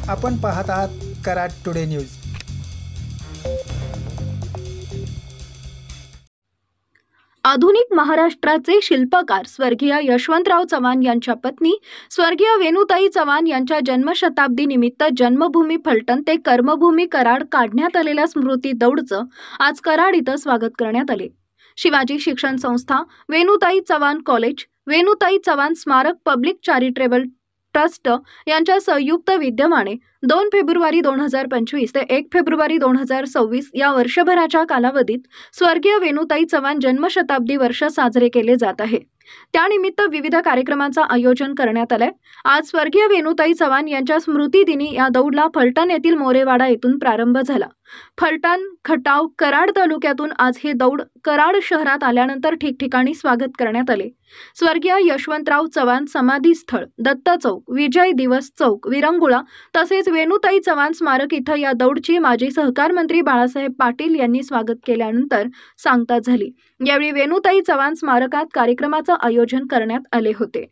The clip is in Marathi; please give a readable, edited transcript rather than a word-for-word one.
आपण पाहत आहात कराड टुडे न्यूज। आधुनिक महाराष्ट्राचे शिल्पकार स्वर्गीय यशवंतराव चव्हाण यांच्या पत्नी स्वर्गीय वेणुताई चव्हाण यांच्या जन्मशताब्दी निमित्त जन्मभूमी फलटण ते कर्मभूमी कराड काढण्यात आलेल्या स्मृती दौडचं आज कराड इथं स्वागत करण्यात आले। शिवाजी शिक्षण संस्था, वेणुताई चव्हाण कॉलेज, वेणुताई चव्हाण स्मारक पब्लिक चॅरिटेबल ट्रस्ट यांच्या संयुक्त विद्यमाने 2 फेब्रुवारी 2025 ते 1 फेब्रुवारी 2026 या वर्षभराच्या कालावधीत स्वर्गीय वेणुताई चव्हाण जन्मशताब्दी वर्ष साजरे केले जात आहे। त्यानिमित्त विविध कार्यक्रमांचं आयोजन करण्यात आले। आज स्वर्गीय वेणुताई चव्हाण यांच्या स्मृती दिनी या दौडला फलटण येथील मोरेवाडा येथून प्रारंभ झाला। फलटण, खटाव, कराड तालुक्यातून आज हे दौड कराड शहरात आल्यानंतर ठिकठिकाणी स्वागत करण्यात आले। स्वर्गीय यशवंतराव चव्हाण समाधी स्थळ, दत्त चौक, विजय दिवस चौक, विरंगुळा तसेच वेणुताई चव्हाण स्मारक इथं या दौडची माजी सहकार मंत्री बाळासाहेब पाटील यांनी स्वागत केल्यानंतर सांगता झाली। यावेळी वेणुताई चव्हाण स्मारकात कार्यक्रमाचं आयोजन करण्यात आले होते।